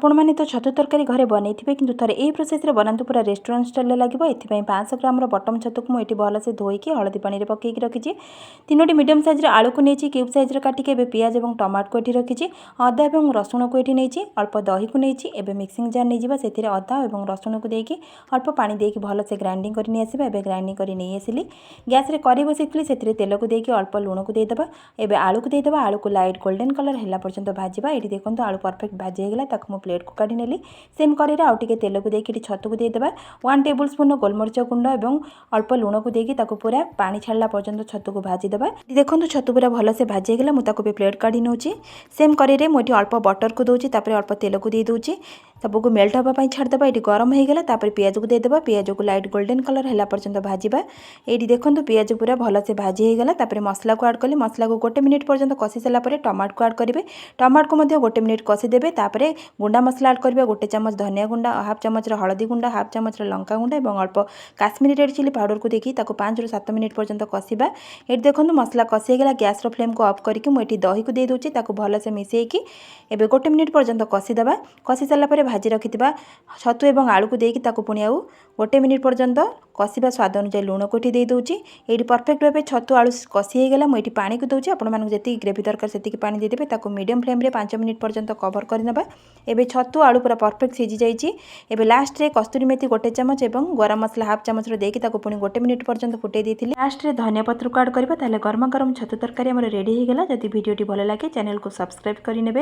आपण मैंने तो छतु तरकारी घरे बनई कि थे यही प्रोसेस बनातु पूरा रेस्टोरेंट स्टाइल लगे। ये 500 ग्राम बटम छतु को मुझे भलसे धोईकी हलदी पानी में पकईकी रखी। 3टी मीडियम साइज आलू को नहीं क्यूब साइज काटिकी पियाज और टमाटो को ये रखी। अदा और रसुण को ये नहीं अल्प दही को नहीं मिक्सिंग जार नहीं जावा से अदा और रसुण को देकी अल्प पानी देकी भलसे ग्राइंडिंग करनी आसवा। एबे ग्राइंडिंग कर नहीं आसिली गैस रे करी बसैली से तेल को देकी अल्प लुण को देदेबा। एबे आलू को देदेबा। आलू को लाइट गोल्डन कलर है पर्यंत भाजवा। ये देखो आलू परफेक्ट भाजी होगा ताकू प्लेट को काढ़ी नेली। सेम कड़ी आउ टे तेल को देकी छतु को देदेबा। 1 टेबुल स्पून गोलमरिच गुंड और अल्प लुण को देकी ताकू पूरा पानी छाड़ा पर्यंत छतु को भाजीदेबा। देखो छतु पूरा भलसे भाजी होगा। मुझे प्लेट काढ़ी नौ। सेम कड़ी मुझे अल्प बटर को दूसरी अल्प तेल को दे दूसरी सबको मेल्ट हाँपाई छाड़देबा। ये गरम होगा पियाज को देदेबा। पियाज को लाइट गोल्डन कलर है पर्यंत भाजवा। ये देखो पियाज पूरा भलसे भाजी होगा। मसला को आड कली मसला को 1 मिनिट पर्यंत कषि सारापर टमाटो को आड करेंगे। टमाटो को 1 मिनिट कषिदेवे। गुंडा मसला आड करेंगे 1 चामच धनिया गुंडा, हाफ चामच हलदी गुंडा, हाफ चामच लंका गुंडा और अल्प काश्मीरी रेड चिली पाउडर को देखिए 5 ରୁ 7 मिनिट पर्यंत कषा। ये देखो मसला कषि होगा। गैस फ्लेम को ऑफ करके मुझे दही को दे दूसरी भलसे मिसेकी एबे 1 मिनिट पर्यंत कषिदेबा। कषि सारापर भाजी रखि छतु और आलू को देकी पुणी आउ 1 मिनिट पर्यंत कषा। स्वाद अनुसार लुण को दे दूसरी। ये परफेक्ट भाव छतु आलू कषि होगा। मुझे पानी को दूसरी आपड़ी ग्रेवी दरकार से पानी देदेवे। मीडियम फ्लेम रे 5 मिनिट पर्यंत कवर करनेबा। एबे छतु आलू पूरा परफेक्ट सीझी जाइए। एबे लास्ट रे कस्तूरी मेथी 1 चामच और गरम मसला हाफ चामच देकी पुणी 1 मिनिट पर्यंत फुटे देती। लास्ट रे धनिया पत्र को आड करबा। ताले गरमा गरम छतु तरकारी हमर रेडी हो गला। जदि वीडियोटी भल लगे चैनल को सब्सक्राइब करिनेबे।